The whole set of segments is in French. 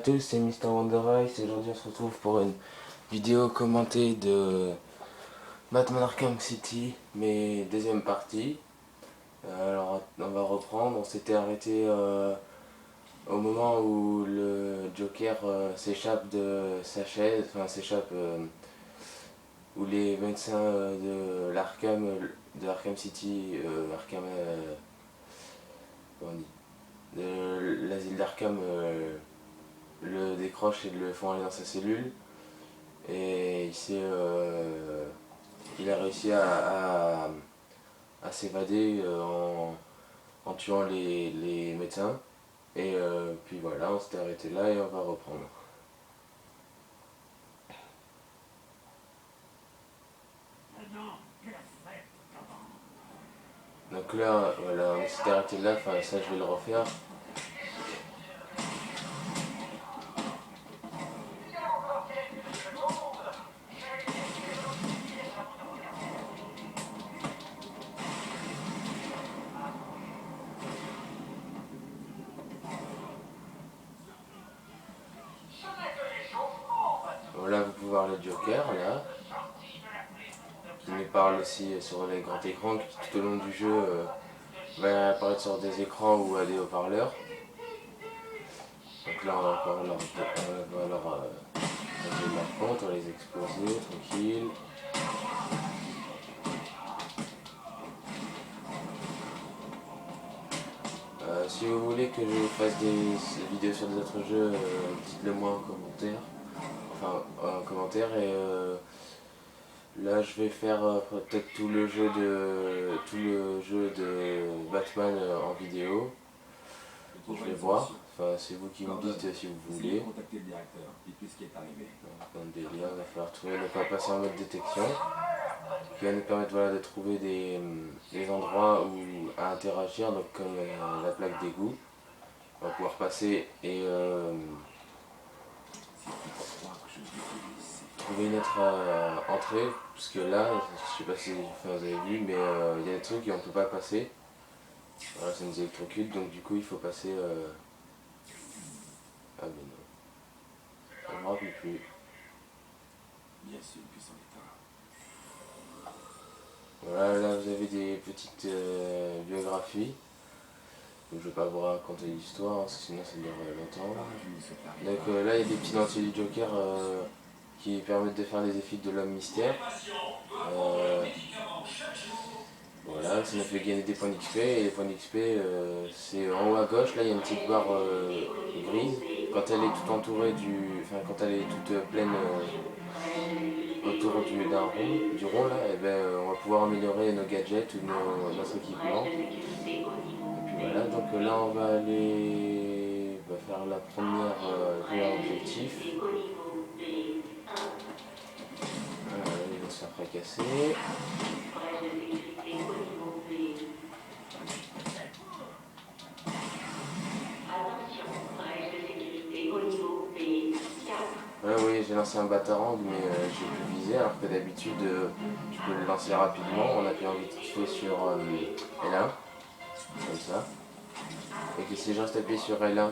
tous, c'est Mr. Wonderice et aujourd'hui on se retrouve pour une vidéo commentée de Batman Arkham City, mais deuxième partie. Alors on va reprendre, on s'était arrêté au moment où le Joker s'échappe de sa chaise, enfin s'échappe, où les médecins de Arkham City, comment on dit, de l'asile d'Arkham, le décroche et le font aller dans sa cellule. Et il a réussi à s'évader en tuant les médecins. Et puis voilà, on s'était arrêté là et on va reprendre. Donc là, voilà, on s'était arrêté là, enfin ça je vais le refaire. Voilà, vous pouvez voir le Joker là, qui nous parle aussi sur les grands écrans, qui tout au long du jeu va apparaître sur des écrans ou à des haut-parleurs. Donc là on va encore leur régler leur compte, on va les exploser, tranquille. Si vous voulez que je fasse des vidéos sur des autres jeux, dites-le moi en commentaire. Enfin, en commentaire et là je vais faire peut-être tout le jeu de Batman en vidéo. Je vais voir. Enfin, c'est vous qui me dites si vous voulez. Un délire, il va falloir trouver, donc on va passer en mode détection, qui va nous permettre voilà, de trouver des endroits où à interagir, donc comme la plaque d'égout. On va pouvoir passer et trouver une autre entrée, parce que là, je sais pas si vous avez vu, mais il y a des trucs et on peut pas passer. Voilà, ça nous électrocute, donc du coup il faut passer. Ah mais non, ça ne me rappelle plus. Bien sûr que c'en est un. Voilà, là vous avez des petites biographies. Donc, je ne vais pas vous raconter l'histoire, hein, parce que sinon ça dure longtemps. Donc là il y a des petits dentiers du Joker qui permettent de faire les effets de l'homme mystère. Voilà, ça nous fait gagner des points d'XP et les points d'XP c'est en haut à gauche, là il y a une petite barre grise. Quand elle est toute entourée enfin quand elle est toute pleine autour d'un rond, du rond là, et ben, on va pouvoir améliorer nos gadgets ou notre équipement. Et puis voilà, donc là on va faire la premier objectif. Il va se faire fracasser. Ouais, oui, j'ai lancé un batarang, mais j'ai pu viser, alors que d'habitude, je peux le lancer rapidement en appuyant vite fait sur L1, comme ça. Et que si je reste appuyé sur L1,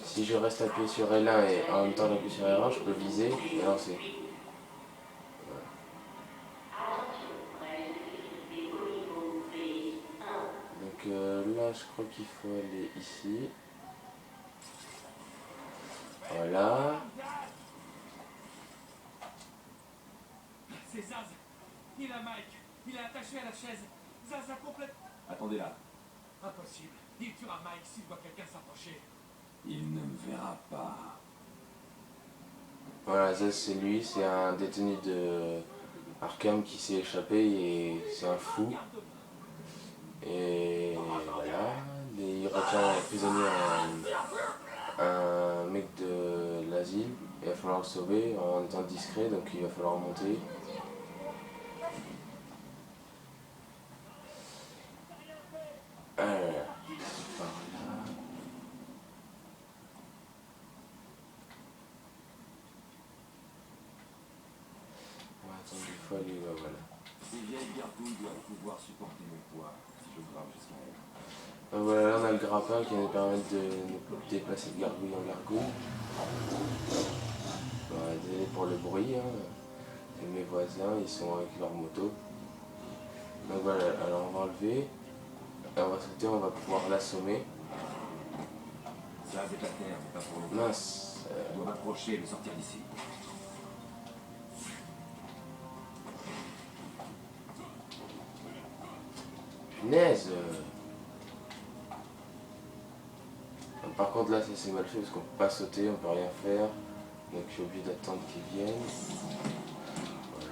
si je reste appuyé sur L1 et en même temps j'appuie sur R1, je peux viser et lancer. Donc là, je crois qu'il faut aller ici. Voilà. C'est Zaz. Il a Mike. Il est attaché à la chaise. Zaz a complètement... Attendez là. Impossible. Il tuera Mike s'il voit quelqu'un s'approcher. Il ne me verra pas. Voilà, ça c'est lui, c'est un détenu de Arkham qui s'est échappé et c'est un fou. Et voilà, il retient prisonnier un mec de l'asile. Il va falloir le sauver en étant discret, donc il va falloir monter. Alors, par là. On va attendre une fois, lui, voilà. Ces vieilles gargouilles doivent pouvoir supporter mon poids si je grimpe jusqu'à elle. grappin qui va nous permettre de nous déplacer de gargouille en gargouille. Voilà, désolé pour le bruit, hein. C'est mes voisins, ils sont avec leur moto. Donc voilà, alors on va enlever, et on va sauter, on va pouvoir l'assommer. Ça, c'est la terre, c'est pas pour nous. Mince, Je dois m'approcher et le sortir d'ici. punaise. Par contre là ça c'est mal fait parce qu'on peut pas sauter, on peut rien faire. Donc je suis obligé d'attendre qu'ils viennent.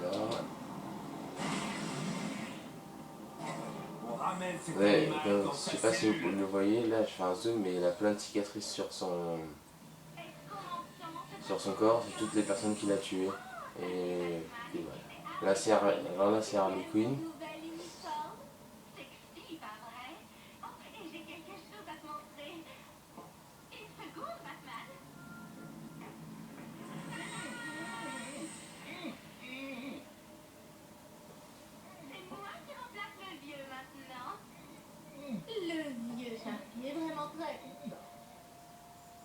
Voilà. On ramène cet Ouais, animal dans je sa sais pas si vous cellule. le voyez, là je fais un zoom mais il a plein de cicatrices sur son corps, c'est toutes les personnes qu'il a tuées. Et voilà. Là c'est alors là c'est Harley Quinn. Le vieux Sharpie est vraiment très content.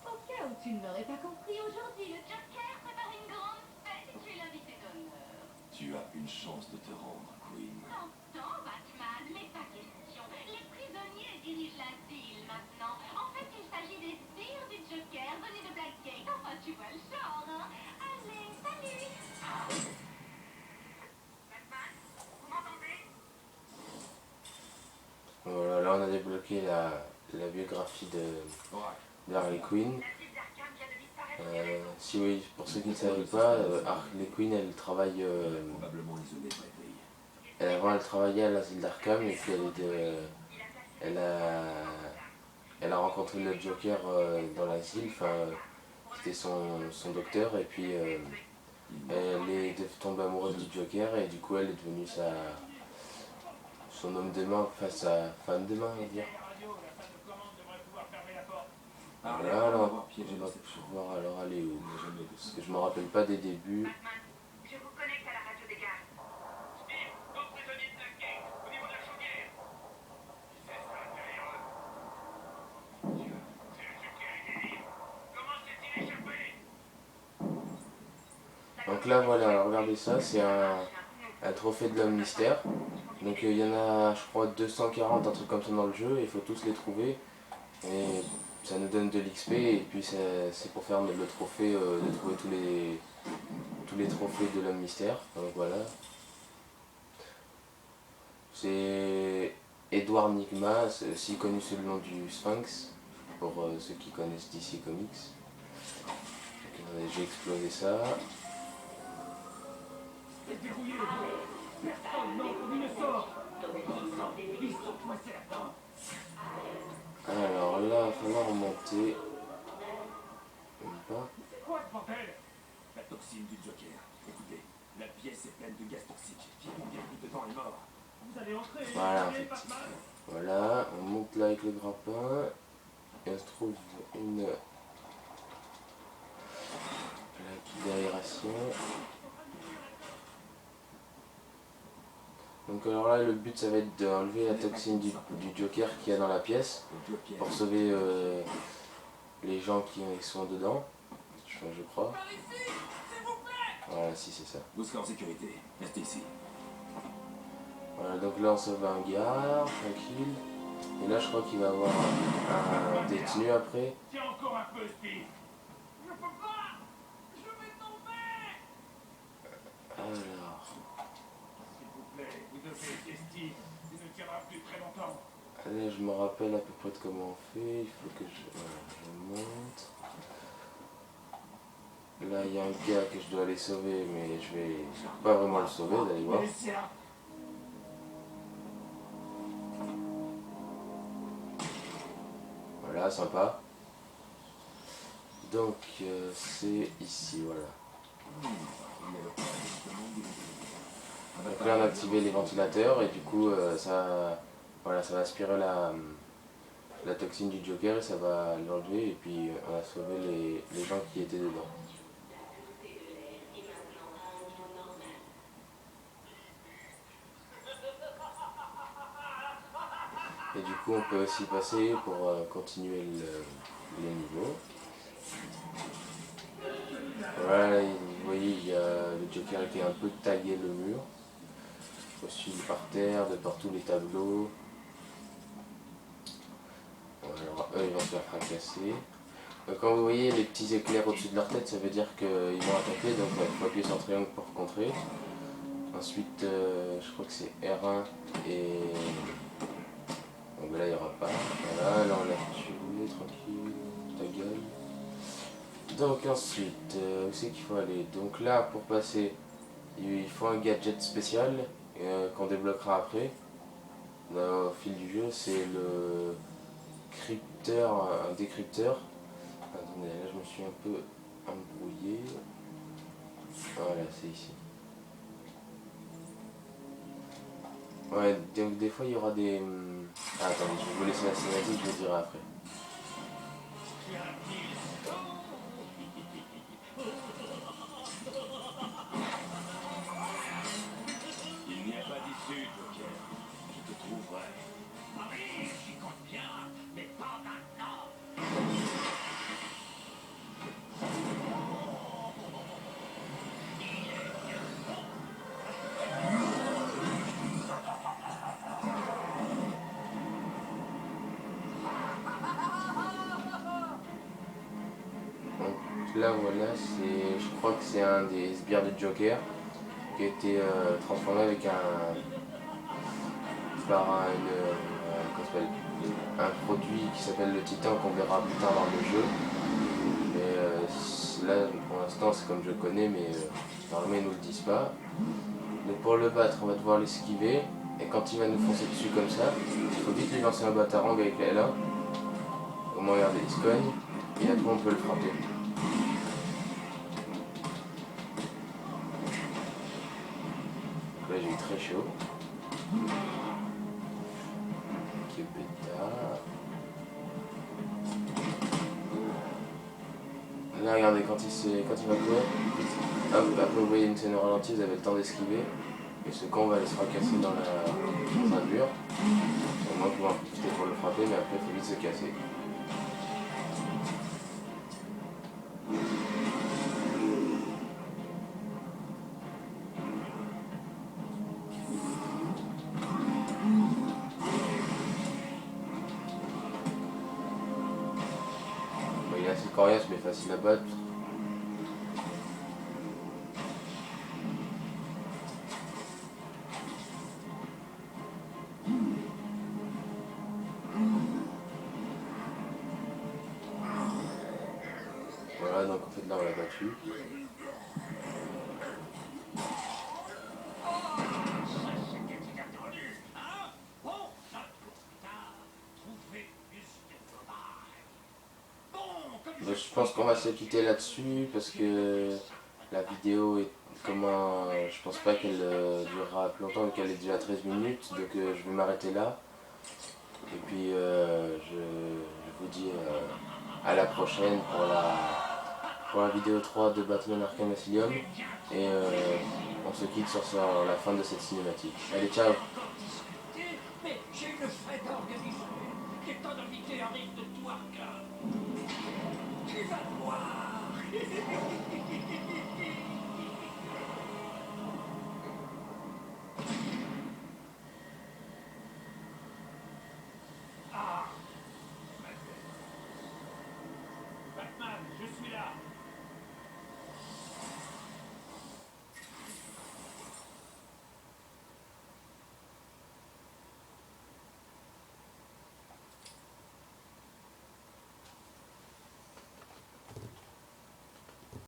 Au cas où tu ne l'aurais pas compris, aujourd'hui, le Joker prépare une grande fête et tu es l'invité d'honneur. Tu as une chance de te rendre, Queen. T'entends, Batman, mais pas question. Les prisonniers dirigent l'asile maintenant. En fait, il s'agit des sbires du Joker venus de Blackgate. Enfin, tu vois le genre, hein. Allez, salut. Batman, vous m'entendez? Voilà, là on a débloqué la biographie de Harley Quinn. Si oui, pour ceux qui ne savaient pas, Harley Quinn elle travaille. Probablement isolé de la grille. Avant elle travaillait à l'asile d'Arkham et puis elle a rencontré le Joker dans l'asile, enfin c'était son docteur et puis elle est tombée amoureuse du Joker et du coup elle est devenue son homme de main, enfin sa femme de main on va dire. Voilà, alors on va pouvoir alors aller où? Parce que je me rappelle pas des débuts. Batman, je vous connecte à la radio des gardes. Steve, d'autres prisonniers de Blackgate, au niveau de la chaudière. C'est ça, derrière eux. C'est le Joker, il est libre. Comment s'est-il échappé? Donc là voilà, regardez ça, c'est un trophée de l'homme mystère. Donc il y en a je crois 240, un truc comme ça dans le jeu, il faut tous les trouver. Et ça nous donne de l'XP et puis c'est pour faire le trophée de trouver tous les trophées de l'homme mystère. Donc voilà. C'est Edward Nigma, c'est aussi connu sous le nom du Sphinx, pour ceux qui connaissent DC Comics. J'ai explosé ça. Dérouillez le bout. Personne n'entre ni ne sort. Ils sont moi certains. Alors là, il va falloir monter. Même pas. C'est quoi ce bordel? La toxine du Joker. Écoutez, la pièce est pleine de gaz toxique. Qui est pris dedans est mort. Vous allez entrer et Voilà, en éliminer fait. Batman? Voilà, on monte là avec le grappin. Et on se trouve une plaque d'aération. Donc alors là le but ça va être d'enlever la toxine du Joker qu'il y a dans la pièce Le Joker. pour sauver les gens qui sont dedans, je crois. Par ici, s'il vous plaît. Voilà, si c'est ça. Vous serez en sécurité. Restez ici. Voilà, donc là on sauve un gars, tranquille. Et là je crois qu'il va y avoir un détenu après. Tiens encore un peu, Steve. Je peux pas. Je vais tomber. Alors, S'il vous plaît, vous devez aider Steve. Il ne tiendra plus très longtemps. là je me rappelle à peu près de comment on fait. Il faut que je monte. Là il y a un gars que je dois aller sauver mais je vais pas vraiment le sauver, vous allez voir. Voilà, sympa. Donc c'est ici, voilà. Donc là on a activé les ventilateurs et du coup voilà, ça va aspirer la toxine du Joker et ça va l'enlever et puis on a sauvé les gens qui étaient dedans. Et du coup on peut aussi passer pour continuer les niveaux. Voilà, vous voyez, il y a le Joker qui est un peu tagué le mur. Aussi par terre, de partout les tableaux. Alors eux ils vont se faire fracasser. Donc, quand vous voyez les petits éclairs au-dessus de leur tête, ça veut dire qu'ils vont attaquer, donc il faut appuyer sur triangle pour contrer. Ensuite, je crois que c'est R1 et... Bon ben là il n'y aura pas. Voilà, là on l'a tué, tranquille, ta gueule. Donc ensuite, où c'est qu'il faut aller? Donc là, pour passer, il faut un gadget spécial qu'on débloquera après. Au fil du jeu, c'est le crypteur, un décrypteur. Attendez, là je me suis un peu embrouillé. Voilà, c'est ici. Ouais, donc des fois il y aura des... Ah, attendez, je vais vous laisser la cinématique, je vous dirai après. Il n'y a pas d'issue, Joker. Je te trouverai. Oui, j'y compte bien, mais pas maintenant. Donc là voilà, je crois que c'est un des sbires de Joker qui a été transformé avec comment ça s'appelle, un produit qui s'appelle le Titan qu'on verra plus tard dans le jeu. Mais là pour l'instant c'est comme je connais, mais normalement ils nous le disent pas. Donc pour le battre on va devoir l'esquiver, et quand il va nous foncer dessus comme ça, il faut vite lui lancer un batarang avec la L1. Au moins regardez, il se cogne, et après on peut le frapper. Là j'ai eu très chaud. Qui est bêta. Là regardez, quand il va courir, hop, après vous voyez une scène au ralenti, vous avez le temps d'esquiver. Et ce con va aller se fracasser dans un mur. Au moins pouvoir en profiter pour le frapper, mais après il faut vite se casser. Il est assez coriace mais facile à battre. Voilà, donc en fait là on l'a battu. Je pense qu'on va se quitter là-dessus parce que la vidéo est comment je pense pas qu'elle durera plus longtemps, vu qu'elle est déjà 13 minutes, donc je vais m'arrêter là. Et puis je vous dis à la prochaine pour la vidéo 3 de Batman Arkham Asylum, et on se quitte sur la fin de cette cinématique. Allez, ciao. Mais j'ai une fête à organiser. Les temps d'inviter arrivent de tout Arkham. Tu vas voir.